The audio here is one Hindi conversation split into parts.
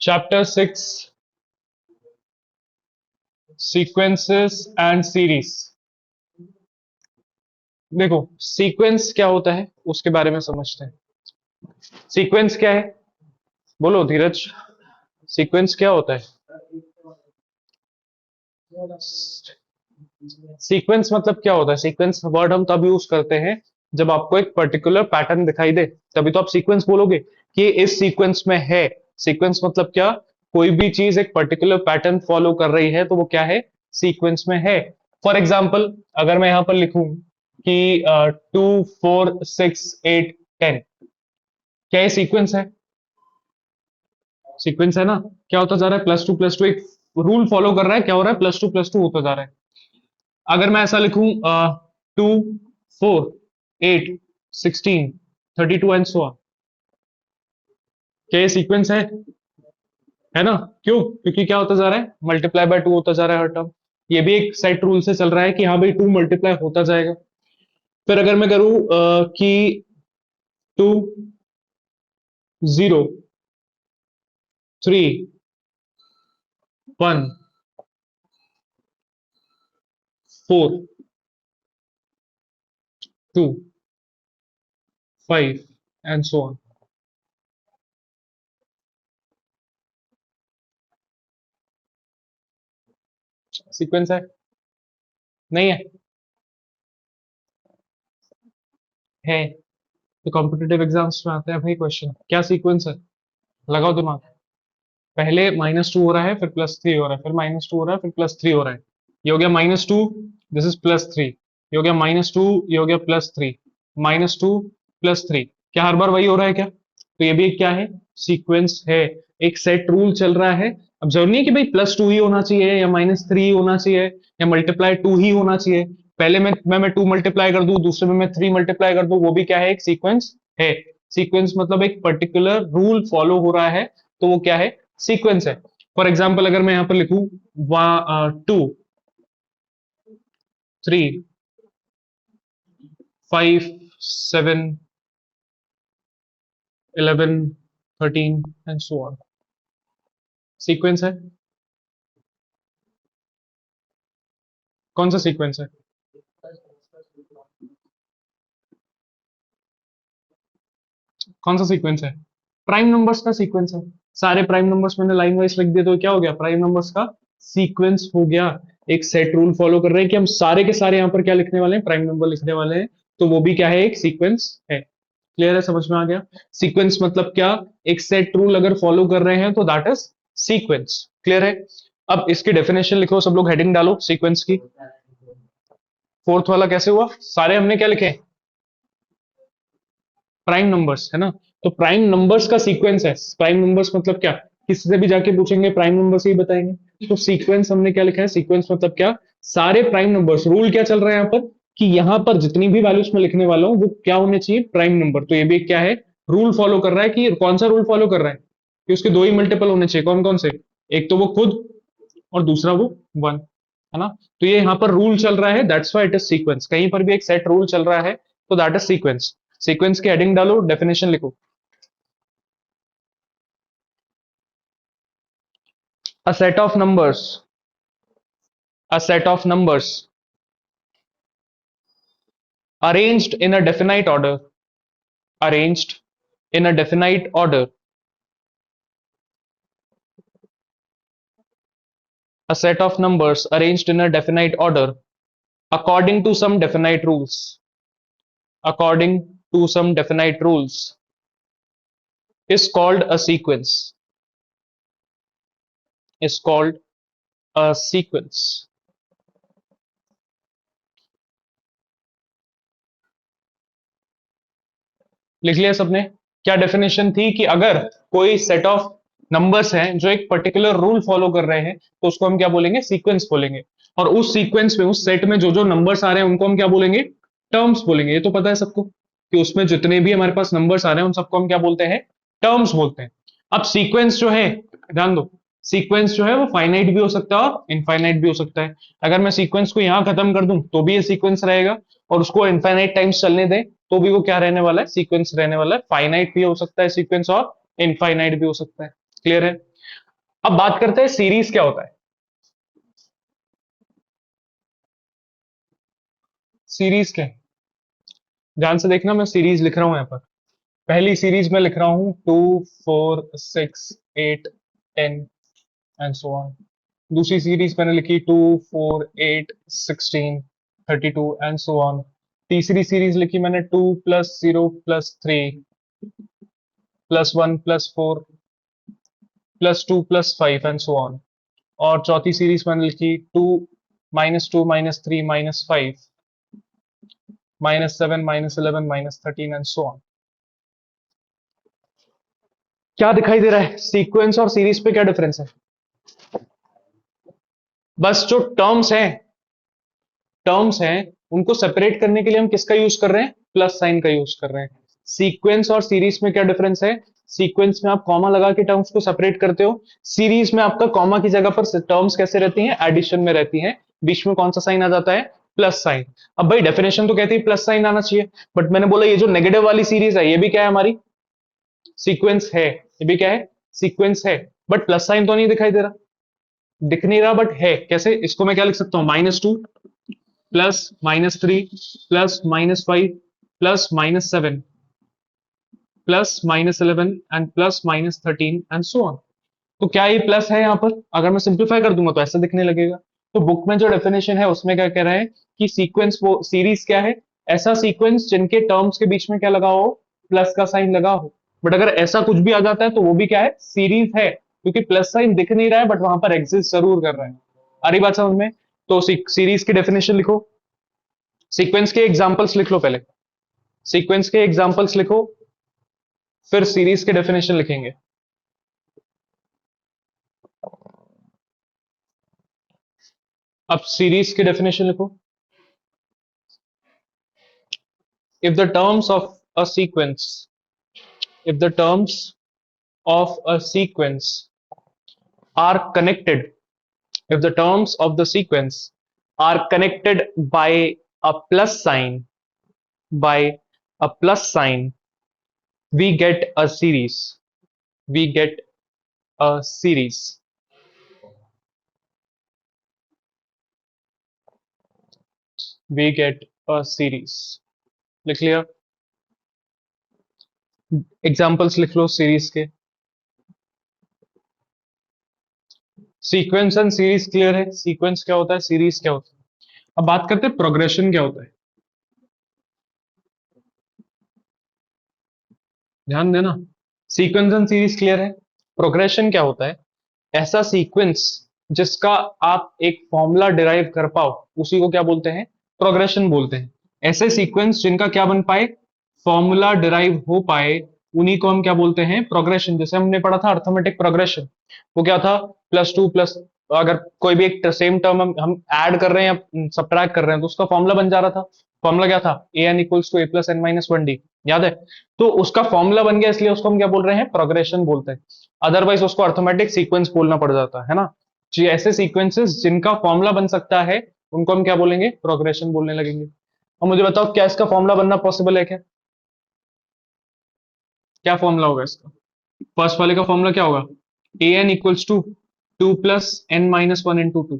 Chapter 6 sequences and series. देखो सीक्वेंस क्या होता है उसके बारे में समझते हैं। सीक्वेंस क्या है, बोलो धीरज। सीक्वेंस क्या होता है? सीक्वेंस मतलब क्या होता है? सीक्वेंस वर्ड हम तब यूज करते हैं जब आपको एक पर्टिकुलर पैटर्न दिखाई दे, तभी तो आप सीक्वेंस बोलोगे कि इस सीक्वेंस में है। सीक्वेंस मतलब क्या? कोई भी चीज एक पर्टिकुलर पैटर्न फॉलो कर रही है तो वो क्या है? सीक्वेंस में है। फॉर एग्जाम्पल अगर मैं यहां पर लिखूं कि 2 4 6 8 10, क्या ये सीक्वेंस है? सीक्वेंस है ना। क्या होता जा रहा है? +2 +2, एक रूल फॉलो कर रहा है। क्या हो रहा है? +2 +2 होता जा रहा है। अगर मैं ऐसा लिखूं 2 4 8 16 32 एंड सो ऑन, क्या ये सीक्वेंस है ना? क्यों? क्योंकि क्या होता जा रहा है? मल्टीप्लाई बाय 2 होता जा रहा है हर टर्म। ये भी एक सेट रूल से चल रहा है कि हाँ भाई 2 मल्टीप्लाई होता जाएगा। फिर अगर मैं करूं कि 2 3 1 4 2 5 एंड सो ऑन, सीक्वेंस नहीं है? है। तो कॉम्पिटेटिव एग्जाम्स में आते हैं भाई क्वेश्चन, क्या सीक्वेंस है? लगाओ दिमाग। पहले -2 हो रहा है, फिर +3 हो रहा है, फिर -2 हो रहा है, फिर +3 हो रहा है। ये हो गया -2, दिस इज +3। ये हो गया -2, ये हो गया +3, -2 +3। क्या हर बार वही हो रहा है क्या? तो ये भी एक क्या है? सीक्वेंस है। एक सेट रूल चल रहा है। अब जरूरी नहीं कि भाई +2 ही होना चाहिए या -3 ही होना चाहिए या मल्टीप्लाई 2 ही होना चाहिए। पहले मैं 2 मल्टीप्लाई कर दूं, दूसरे में मैं 3 मल्टीप्लाई कर दूं, वो भी क्या है? एक सीक्वेंस है। सीक्वेंस मतलब एक पर्टिकुलर रूल फॉलो हो रहा है, तो वो क्या है? सीक्वेंस है। फॉर एग्जाम्पल अगर मैं यहां पर लिखूं 2 3 5 7 11 13 एंड सो ऑन, सीक्वेंस है। कौन सा सीक्वेंस है? कौन सा सीक्वेंस है? प्राइम नंबर्स का सीक्वेंस है। सारे प्राइम नंबर्स मैंने लाइन वाइज लिख दिए तो क्या हो गया? प्राइम नंबर्स का सीक्वेंस हो गया। एक सेट रूल फॉलो कर रहे हैं कि हम सारे के सारे यहां पर क्या लिखने वाले हैं? प्राइम नंबर लिखने वाले हैं। तो वो भी क्या है? एक सीक्वेंस है। क्लियर है? समझ में आ गया? सीक्वेंस मतलब क्या? एक सेट रूल अगर फॉलो कर रहे हैं तो दैट इज सीक्वेंस। क्लियर है? अब इसकी डेफिनेशन लिखो, सब लोग हेडिंग डालो सीक्वेंस की। फोर्थ वाला कैसे हुआ? सारे हमने क्या लिखे? प्राइम नंबर्स है ना। तो प्राइम नंबर्स का सीक्वेंस है। प्राइम नंबर्स मतलब क्या? किसी से भी जाके पूछेंगे प्राइम नंबर्स ही बताएंगे। तो सीक्वेंस हमने क्या लिखा है? सीक्वेंस मतलब क्या? सारे प्राइम नंबर्स। रूल क्या चल रहा है यहाँ पर कि यहाँ पर जितनी भी वैल्यूज में लिखने वाला हूँ वो क्या होने चाहिए? Prime number. तो ये भी क्या है? रूल फॉलो कर रहा है। कि कौन सा रूल फॉलो कर रहा है? कि उसके दो ही मल्टीपल होने चाहिए। कौन कौन से? एक तो वो खुद और दूसरा वो 1, है ना। तो ये यहाँ पर रूल चल रहा है, that's why it is sequence. कहीं पर भी एक सेट रूल चल रहा है तो दैट इज सीक्वेंस। सीक्वेंस की हेडिंग डालो, डेफिनेशन लिखो। A set of numbers, a set of numbers arranged in a definite order, arranged in a definite order, a set of numbers arranged in a definite order according to some definite rules, according to some definite rules is called a sequence, is called a sequence. लिख लिया सबने? क्या डेफिनेशन थी कि अगर कोई सेट ऑफ नंबर्स हैं जो एक पर्टिकुलर रूल फॉलो कर रहे हैं तो उसको हम क्या बोलेंगे? सीक्वेंस बोलेंगे। और उस सीक्वेंस में, उस सेट में जो जो नंबर्स आ रहे हैं उनको हम क्या बोलेंगे? टर्म्स बोलेंगे। ये तो पता है सबको कि उसमें जितने भी हमारे पास नंबर्स आ रहे हैं उन सबको हम क्या बोलते हैं? टर्म्स बोलते हैं। अब सीक्वेंस जो है, ध्यान दो, सीक्वेंस जो है वो फाइनाइट भी हो सकता है और इनफाइनाइट भी हो सकता है। अगर मैं सीक्वेंस को यहां खत्म कर दूं तो भी ये सीक्वेंस रहेगा, और उसको इनफाइनाइट टाइम्स चलने दें तो भी वो क्या रहने वाला है? सीक्वेंस रहने वाला है। फाइनाइट भी हो सकता है सीक्वेंस और इनफाइनाइट भी हो सकता है। क्लियर है? अब बात करते हैं सीरीज क्या होता है। सीरीज क्या है, ध्यान से देखना, मैं सीरीज लिख रहा हूं यहां पर। पहली सीरीज में लिख रहा हूं 2 4 6 8 10 एंड सो ऑन। दूसरी सीरीज मैंने लिखी 2 4 8 16 32 एंड सो ऑन। तीसरी सीरीज लिखी मैंने 2 + 0 + 3 +1 + 4 +2 + 5 एंड सो ऑन। और चौथी सीरीज मैंने लिखी 2 - 2 - 3 - 5 -7 -11 -13 एंड सो ऑन। क्या दिखाई दे रहा है, सीक्वेंस और सीरीज पे क्या डिफरेंस है? बस जो टर्म्स हैं उनको सेपरेट करने के लिए हम किसका यूज कर रहे हैं, प्लस साइन का यूज कर रहे हैं। सीक्वेंस और सीरीज में क्या डिफरेंस है? सीक्वेंस में आप कॉमा लगा के टर्म्स को सेपरेट करते हो, सीरीज में आपका कॉमा की जगह पर टर्म्स कैसे रहती हैं, एडिशन में रहती हैं। बीच में कौन सा साइन आ जाता है, प्लस साइन। अब भाई डेफिनेशन तो कहती है प्लस साइन आना चाहिए, बट मैंने बोला ये जो नेगेटिव वाली सीरीज है ये भी क्या है, हमारी सीक्वेंस है। ये भी क्या है, सीक्वेंस है, बट प्लस साइन तो नहीं दिखाई दे रहा, दिख नहीं रहा, बट है। कैसे, इसको मैं क्या लिख सकता हूं, -2 +-3 +-5 +-7 +-11 एंड +-13 एंड सो ऑन। तो क्या ये प्लस है यहां पर? अगर मैं सिंप्लीफाई कर दूंगा तो ऐसा दिखने लगेगा। तो बुक में जो डेफिनेशन है उसमें क्या कह रहा है कि सीक्वेंस, वो सीरीज क्या है, ऐसा सीक्वेंस जिनके टर्म्स के बीच में क्या लगा हो, प्लस का साइन लगा हो। बट अगर ऐसा कुछ भी आ जाता है तो वो भी क्या है, सीरीज है, क्योंकि प्लस साइन दिख नहीं रहा है बट वहां पर एग्जिस्ट जरूर कर रहा है। आ रही बात समझ में? तो सीरीज की डेफिनेशन लिखो, सीक्वेंस के एग्जांपल्स लिख लो पहले, सीक्वेंस के एग्जांपल्स लिखो, फिर सीरीज के डेफिनेशन लिखेंगे। अब सीरीज की डेफिनेशन लिखो। if the terms of a sequence if the terms of a sequence are connected if the terms of the sequence are connected by a plus sign by a plus sign, we get a series, we get a series we get a series। लिख लिया? एग्जांपल्स लिख लो सीरीज के। सीक्वेंस एंड सीरीज क्लियर है, सीक्वेंस क्या होता है, सीरीज क्या होता है। अब बात करते हैं प्रोग्रेशन क्या होता है। ध्यान देना, सीक्वेंस एंड सीरीज क्लियर है। प्रोग्रेशन क्या होता है, ऐसा सीक्वेंस जिसका आप एक फॉर्मूला डिराइव कर पाओ उसी को क्या बोलते हैं, प्रोग्रेशन बोलते हैं। ऐसे सीक्वेंस जिनका क्या बन पाए, फॉर्मूला डिराइव हो पाए, उन्हीं को हम क्या बोलते हैं, प्रोग्रेशन। जैसे हमने पढ़ा था अर्थमेटिक प्रोग्रेशन, वो क्या था, +2 प्लस, अगर कोई भी एक सेम टर्म हम ऐड कर रहे हैं या सब्ट्रैक्ट कर रहे हैं तो उसका फॉर्मूला बन जा रहा था। फॉर्मूला क्या था, an = a+n - 1d, याद है? तो उसका फॉर्मूला बन गया, इसलिए उसको हम क्या बोल रहे हैं, प्रोग्रेशन बोलते हैं। अदरवाइज उसको अर्थमेटिक सीक्वेंस बोलना पड़ जाता है ना। जी, ऐसे सीक्वेंसेस जिनका फॉर्मूला बन सकता है उनको हम क्या बोलेंगे, प्रोग्रेशन बोलने लगेंगे। अब मुझे बताओ क्या इसका फॉर्मूला बनना पॉसिबल है क्या? क्या फॉर्मूला होगा इसका? फर्स्ट वाले का फॉर्मूला क्या होगा, an = 2 + n - 1 × 2,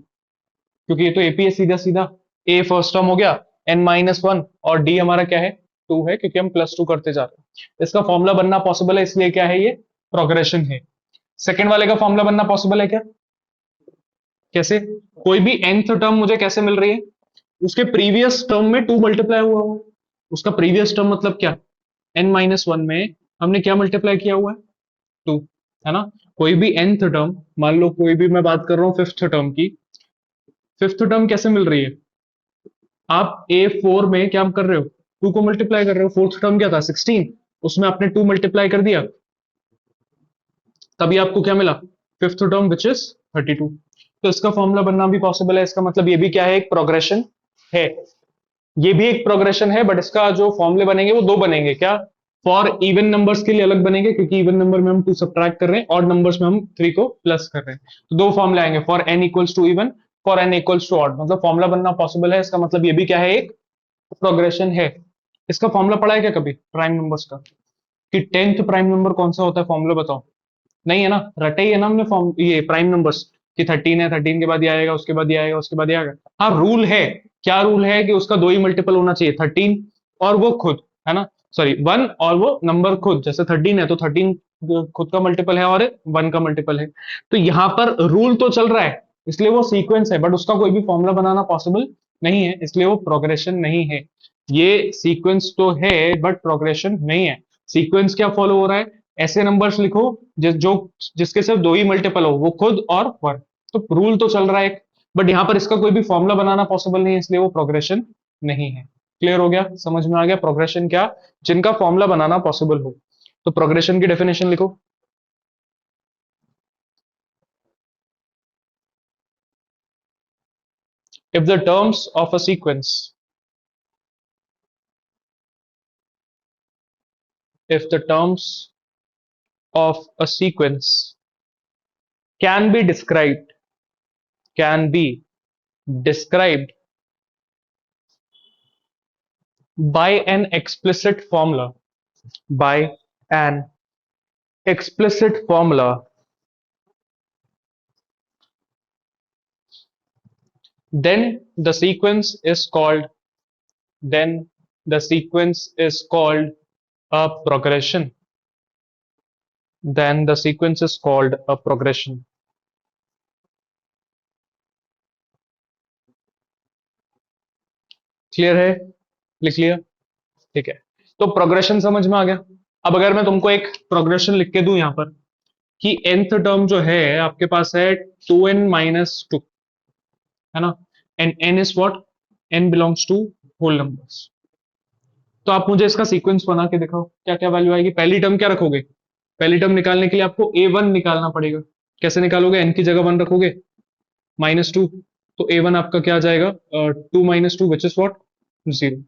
क्योंकि ये तो एपी है सीधा सीधा। ए फर्स्ट टर्म हो गया, n - 1, और डी हमारा क्या है, 2 है, क्योंकि हम +2 करते जा रहे हैं। इसका फॉर्मूला बनना पॉसिबल है, इसलिए क्या है, ये प्रोग्रेशन है। सेकंड वाले का फॉर्मूला बनना पॉसिबल है क्या? कैसे? कोई भी nth टर्म मुझे कैसे मिल रही है, उसके प्रीवियस टर्म में 2 मल्टीप्लाई हुआ हुआ है। उसका प्रीवियस टर्म मतलब क्या, n - 1 में हमने क्या मल्टीप्लाई किया हुआ है, 2, है ना। कोई भी nth टर्म, मान लो कोई भी, मैं बात कर रहा हूँ फिफ्थ टर्म की, फिफ्थ टर्म कैसे मिल रही है, आप A4 में क्या कर रहे हो, 2 को मल्टीप्लाई कर रहे हो। फोर्थ टर्म क्या था, 16, उसमें आपने 2 मल्टीप्लाई कर दिया, तभी आपको क्या मिला, फिफ्थ टर्म विच इज 32। तो इसका फॉर्मूला बनना भी पॉसिबल है, इसका मतलब ये भी क्या है, एक प्रोग्रेशन है। ये भी एक प्रोग्रेशन है, बट इसका जो फॉर्मूले बनेंगे वो दो बनेंगे, क्या, फॉर इवन नंबर्स के लिए अलग बनेंगे, क्योंकि इवन नंबर में हम 2 सब्ट्रैक्ट कर रहे हैं, और नंबर्स में हम 3 को प्लस कर रहे हैं। तो दो फॉर्मूले आएंगे, for n = even, for n = odd. मतलब फॉर्मूला बनना पॉसिबल है, इसका मतलब ये भी क्या है, एक प्रोग्रेशन है। इसका फॉर्मूला पढ़ा है क्या कभी, प्राइम नंबर्स का, कि 10th प्राइम नंबर कौन सा होता है, फॉर्मूला बताओ। नहीं है ना, रटे ही है ना हमने फॉर्म, ये प्राइम नंबर्स कि 13 है, 13 के बाद ये आएगा, उसके बाद ये आएगा, उसके बाद ये आएगा। हाँ रूल है, क्या रूल है कि उसका 2 ही मल्टीपल होना चाहिए, 13 और वो खुद, है ना, सॉरी 1 और वो नंबर खुद, जैसे 13 है तो 13 खुद का मल्टीपल है और 1 का मल्टीपल है। तो यहाँ पर रूल तो चल रहा है, इसलिए वो सीक्वेंस है, बट उसका कोई भी फॉर्मूला बनाना पॉसिबल नहीं है, इसलिए वो प्रोग्रेशन नहीं है। ये सीक्वेंस तो है बट प्रोग्रेशन नहीं है। सीक्वेंस क्या फॉलो हो रहा है, ऐसे नंबर्स लिखो जो जिसके सिर्फ 2 ही मल्टीपल हो, वो खुद और 1। तो रूल तो चल रहा है, बट यहाँ पर इसका कोई भी फॉर्मूला बनाना पॉसिबल नहीं है, इसलिए वो प्रोग्रेशन नहीं है। क्लियर हो गया, समझ में आ गया प्रोग्रेशन क्या, जिनका फॉर्मूला बनाना पॉसिबल हो। तो प्रोग्रेशन की डेफिनेशन लिखो। If the terms of a sequence, if the terms of a sequence can be described, can be described by an explicit formula, by an explicit formula, then the sequence is called, then the sequence is called a progression. Then the sequence is called a progression. Clear है, लिख लिया, ठीक है। तो प्रोग्रेशन समझ में आ गया। अब अगर मैं तुमको एक प्रोग्रेशन लिख के दूं यहां पर कि nth टर्म जो है आपके पास है 2n-2, है ना, and n is what, n belongs to whole numbers. तो आप मुझे इसका सीक्वेंस बना के दिखाओ, क्या क्या वैल्यू आएगी। पहली टर्म क्या रखोगे, पहली टर्म निकालने के लिए आपको a1 निकालना पड़ेगा। कैसे निकालोगे, n की जगह 1 रखोगे, -2, तो a1 आपका क्या आ जाएगा, 2 - 2 विच इज व्हाट, 0।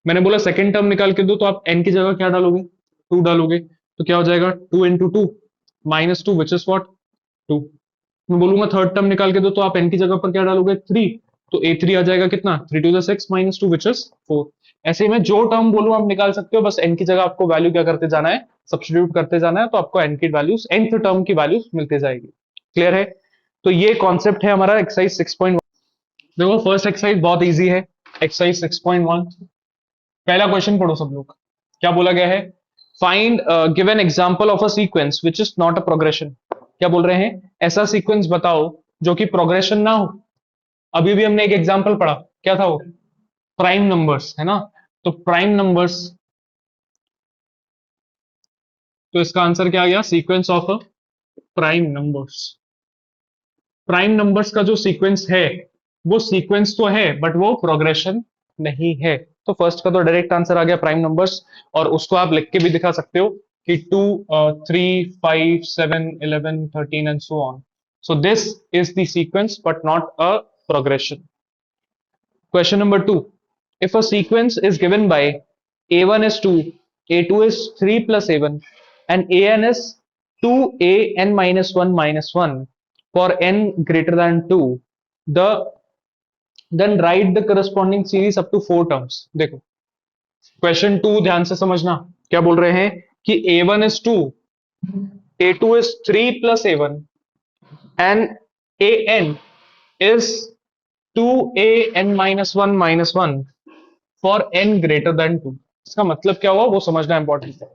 मैंने बोला सेकंड टर्म निकाल के दो, तो आप n की जगह क्या डालोगे, 2 डालोगे, तो क्या हो जाएगा 2 × 2 -2 विच इज व्हाट, 2। मैं बोलूंगा थर्ड टर्म निकाल के दो, तो आप n की जगह पर क्या डालोगे, 3, तो a3 आ जाएगा कितना, 3 × 6 -2 विच इज 4। ऐसे ही मैं जो टर्म बोलूं आप निकाल सकते हो, बस n की जगह आपको वैल्यू क्या करते जाना है, सब्स्टिट्यूट करते जाना है, तो आपको n की वैल्यूज, nth टर्म की वैल्यूज मिलते जाएगी। क्लियर है। तो ये कॉन्सेप्ट है हमारा एक्सरसाइज 6.1। देखो फर्स्ट एक्सरसाइज बहुत इजी है, एक्सरसाइज 6.1। पहला क्वेश्चन पढ़ो सब लोग, क्या बोला गया है, find give an example of a sequence which is not a progression. क्या बोल रहे हैं, ऐसा सीक्वेंस बताओ जो कि प्रोग्रेशन ना हो। अभी भी हमने एक एग्जांपल पढ़ा, क्या था वो, प्राइम नंबर्स, है ना। तो प्राइम नंबर्स, तो इसका आंसर क्या आ गया, sequence of a prime numbers. Prime numbers का जो सीक्वेंस है वो सीक्वेंस तो है बट वो प्रोग्रेशन नहीं है। तो फर्स्ट का तो डायरेक्ट आंसर आ गया प्राइम नंबर्स, और उसको आप लिख के भी दिखा सकते हो कि 2, 3, 5, 7, 11, 13 and so on. So this is the sequence but not a progression. Question number 2. If a sequence is given by a1 is 2, a2 is 3 plus a1, and an is 2an minus 1 minus 1 for n greater than 2, the then write the corresponding series up to 4 terms. देखो क्वेश्चन 2 ध्यान से समझना, क्या बोल रहे हैं कि a1 is 2, a2 is 3 plus a1, and an is 2an minus 1 minus 1 for n greater than 2। इसका मतलब क्या हुआ वो समझना इंपॉर्टेंट है।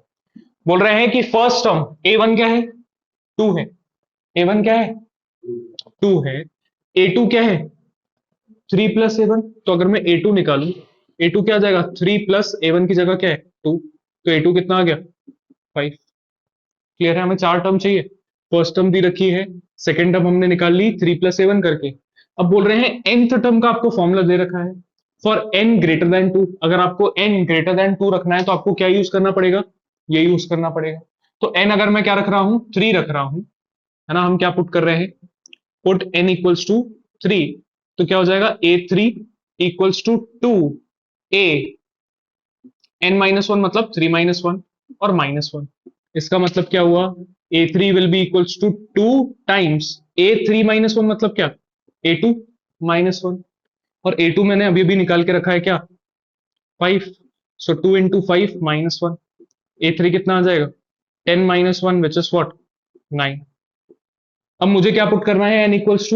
बोल रहे हैं कि फर्स्ट टर्म a1 क्या है, 2 है, a1 क्या है, 2 है, a2 क्या है, 3 प्लस ए वन। तो अगर मैं ए टू निकालू, ए टू क्या आ जाएगा, 3 प्लस ए वन की जगह क्या है, 2, तो ए टू कितना आ गया, 5। क्लियर है, हमें 4 टर्म चाहिए, फर्स्ट टर्म दी रखी है, सेकेंड टर्म हमने निकाल ली 3 प्लस ए वन करके। अब बोल रहे हैं nth टर्म का आपको फॉर्मूला दे रखा है फॉर n ग्रेटर देन 2। अगर आपको n ग्रेटर देन 2 रखना है तो आपको क्या यूज करना पड़ेगा, ये यूज करना पड़ेगा। तो n अगर मैं क्या रख रहा हूं, 3 रख रहा हूं, है ना, हम क्या पुट कर रहे हैं, पुट n इक्वल्स टू 3, तो क्या हो जाएगा a3 equals to 2 a n-1 मतलब 3-1 और -1। इसका मतलब क्या हुआ, a3 will be equals to 2 times a3-1 मतलब क्या, a2-1, और a2 मैंने अभी अभी निकाल के रखा है क्या, 5। सो 2 × 5 -1, a3 कितना आ जाएगा, 10-1 विच इज व्हाट, 9। अब मुझे क्या पुट करना है, n इक्वल्स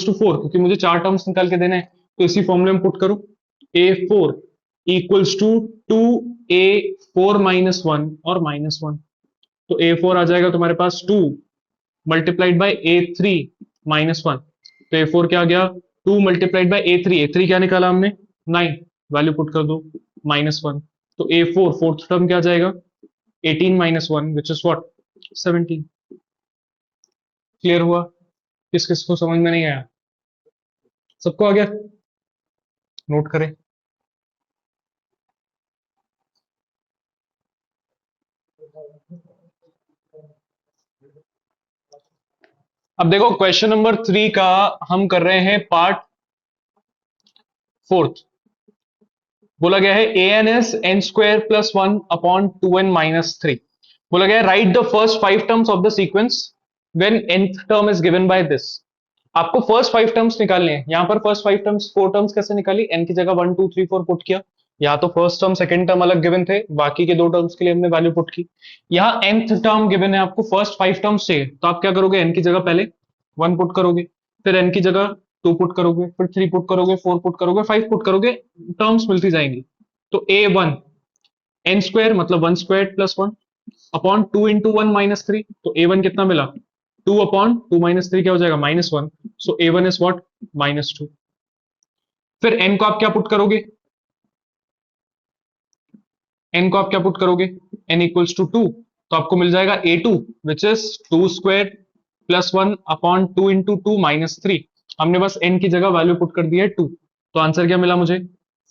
टू 4, क्योंकि मुझे 4 टर्म्स निकाल के देना है, तो इसी फॉर्मूले में पुट करो। a4 equals to 2a4 minus 1 और माइनस 1। तो a4 आ जाएगा तुम्हारे पास 2 मल्टीप्लाइड बाय a3 माइनस 1। तो a4 क्या आ गया, 2 मल्टीप्लाइड बाय a3 क्या निकाला हमने, 9। वैल्यू पुट कर दो, -1। तो a4 फोर्थ टर्म क्या आ जाएगा, 18 minus 1 which is what, 17। Clear हुआ? किस किस को समझ में नहीं आया? सबको आ गया? नोट करें। अब देखो क्वेश्चन नंबर 3 का हम कर रहे हैं पार्ट फोर्थ। बोला गया है a n s n square plus 1/2n-3। बोला गया है write the first 5 terms of the sequence when nth term is given by this. आपको फर्स्ट 5 टर्म्स निकालने हैं। यहां पर फर्स्ट 5 टर्म्स 4 टर्म्स कैसे निकाली, n की जगह 1 2 3 4 पुट किया। यहाँ तो फर्स्ट टर्म सेकंड टर्म अलग गिवन थे, बाकी के 2 टर्म्स के लिए हमने वैल्यू पुट की। यहाँ nth टर्म गिवन है आपको, फर्स्ट 5 टर्म्स चाहिए, तो आप क्या करोगे, n की जगह पहले 1 पुट करोगे, फिर n की जगह 2 पुट करोगे, फिर 3 पुट करोगे, 4 पुट करोगे, 5 पुट करोगे, टर्म्स मिलती जाएंगी। तो a1 n स्क्वायर मतलब 1 स्क्वायर प्लस 1 अपॉन 2 इंटू 1-3। तो a1 कितना मिला, 2 अपॉन 2-3 क्या हो जाएगा, -1। सो a1 इज व्हाट, -2। फिर n को आप क्या पुट करोगे, n को आप क्या पुट करोगे, n इक्वल्स टू 2। तो आपको मिल जाएगा a2 which is 2 square plus 1 upon 2 into 2-3। हमने बस n की जगह वैल्यू पुट कर दी है 2। तो आंसर क्या मिला मुझे,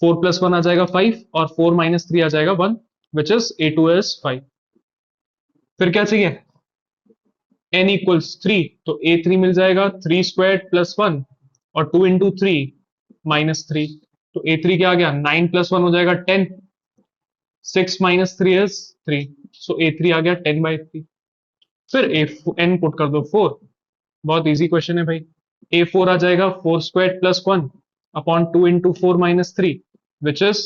4 प्लस 1 आ जाएगा 5 और 4-3 आ जाएगा 1 विच इज a2 इज 5। फिर क्या चाहिए, n इक्वल्स 3। तो a3 मिल जाएगा 3 स्क्वायर प्लस 1 और 2 इंटू 3-3। तो a3 क्या आ गया, 9 प्लस 1 हो जाएगा 10, 6-3 इज 3। सो a3 आ गया 10/3। फिर n पुट कर दो 4। बहुत इजी क्वेश्चन है भाई। a4 आ जाएगा 4 square plus 1 upon 2 into 4-3 which is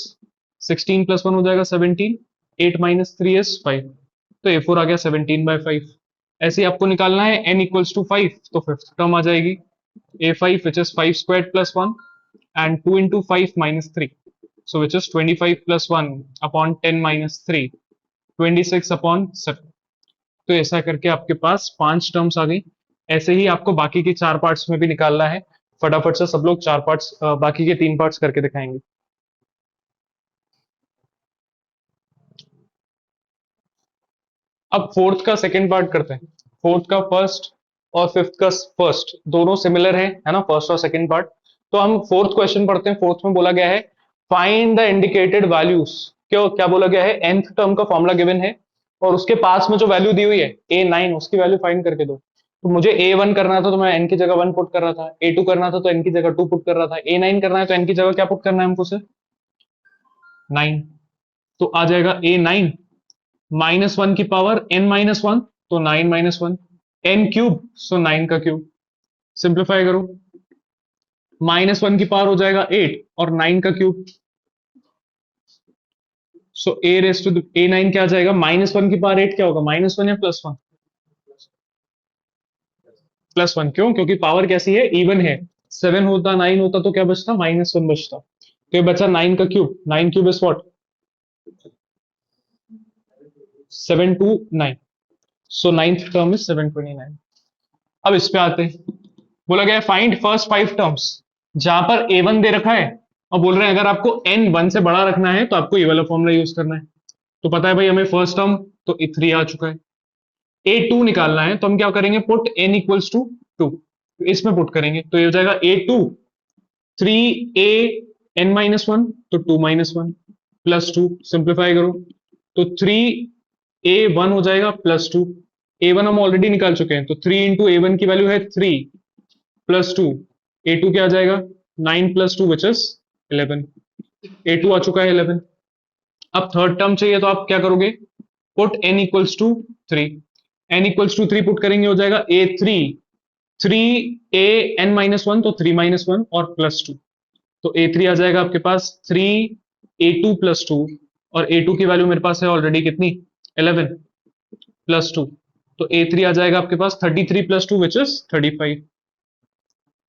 16 plus 1 हो जाएगा 17, 8-3 इज 5। तो a4 आ गया 17/5। ऐसे ही आपको निकालना है n इक्वल्स टू 5, तो फिफ्थ टर्म आ जाएगी a5 which is 5 square plus 1 and 2 into 5-3, so which is 25 plus 1 upon 10-3, 26 upon 7। तो ऐसा करके आपके पास 5 टर्म्स आ गई। ऐसे ही आपको बाकी के 4 पार्ट्स में भी निकालना है। फटाफट से सब लोग 4 पार्ट्स, बाकी के 3 पार्ट्स करके दिखाएंगे। अब फोर्थ का सेकंड पार्ट करते हैं। फोर्थ का फर्स्ट और फिफ्थ का फर्स्ट दोनों सिमिलर है ना, फर्स्ट और सेकंड पार्ट। तो हम फोर्थ क्वेश्चन पढ़ते हैं। फोर्थ में बोला गया है फाइंड द इंडिकेटेड वैल्यूज। क्यों, क्या बोला गया है, nth टर्म का फॉर्मूला गिवन है और उसके पास में जो वैल्यू दी हुई है a9, उसकी वैल्यू फाइंड करके दो। तो मुझे a1 करना था तो मैं n की जगह 1 पुट कर रहा था, a2 करना था तो n की जगह 2 पुट कर रहा था, a9 करना है तो n की जगह क्या पुट करना है हमको, सिर्फ 9। तो आ जाएगा a9 -1 की पावर n-1, तो 9-1, n क्यूब, सो 9 का क्यूब। सिंप्लीफाई करो, -1 की पावर हो जाएगा 8 और 9 का क्यूब, सो a9 क्या आ जाएगा, -1 की पावर 8 क्या होगा, -1 या +1, +1। क्यों, क्योंकि पावर कैसी है, इवन है। 7 होता 9 होता तो क्या बचता, -1 बचता। तो ये बचा 9 का cube, 9 cube is what, 729। So ninth term is 729। अब इस पे आते हैं। बोला गया है फाइंड फर्स्ट 5 टर्म्स। जहां पर a1 दे रखा है और बोल रहे हैं अगर आपको n 1 से बड़ा रखना है तो आपको ये वाला फॉर्मूला यूज करना है। तो पता है भाई हमें फर्स्ट टर्म तो 3 आ चुका है। a2 निकालना है तो हम क्या करेंगे, पुट n इक्वल्स टू 2, इसमें पुट करेंगे तो ये हो जाएगा a2 3a(n-1), तो 2-1 +2। सिंप्लीफाई करो तो 3a1 हो जाएगा +2। a1 हम ऑलरेडी निकाल चुके हैं, तो 3 इंटू a1 की वैल्यू है 3 +2, a2 क्या आ जाएगा, 9 + 2 विच इज 11। a2 आ चुका है 11। अब थर्ड टर्म चाहिए तो आप क्या करोगे, put n equals to 3। n equals to 3 put करेंगे, हो जाएगा a3 3a(n-1), तो 3-1 और +2। तो a3 आ जाएगा आपके पास 3a2 +2, और a2 की वैल्यू मेरे पास है ऑलरेडी कितनी, 11 +2। तो A3 आ जाएगा आपके पास 33 प्लस 2 विच इज 35।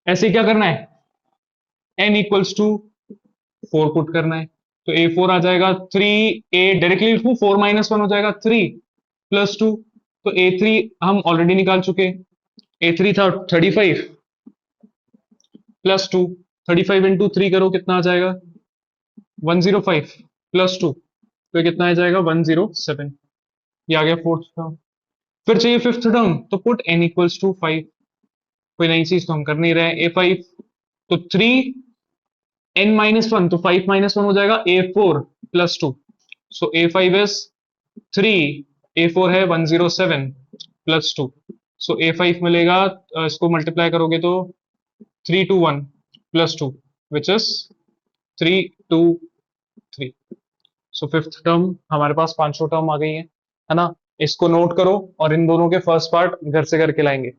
ऐसे क्या करना है, n इक्वल्स टू 4 पुट करना है। तो A4 आ जाएगा 3, A डायरेक्टली लिखूं, 4 माइनस 1 हो जाएगा 3 प्लस 2। तो A3 हम ऑलरेडी निकाल चुके, A3 था 35 प्लस 2। 35 इंटू 3 करो, कितना आ जाएगा 105 प्लस 2, तो कितना आ जाएगा 107। ये आ गया फोर्थ टर्म। फिर चाहिए फिफ्थ टर्म, तो पुट n इक्वल्स टू 5। कोई नई चीज तो हम कर नहीं रहे। A5 तो 3 n माइनस 1, तो 5 माइनस 1 हो जाएगा A4 plus 2। So A5 is 3, A4 है 107 प्लस 2। सो A5 मिलेगा, इसको मल्टीप्लाई करोगे तो 321 plus 2 which is 323। So fifth term हमारे पास पांचों टर्म आ गई है ना। इसको नोट करो और इन दोनों के फर्स्ट पार्ट घर से करके लाएंगे।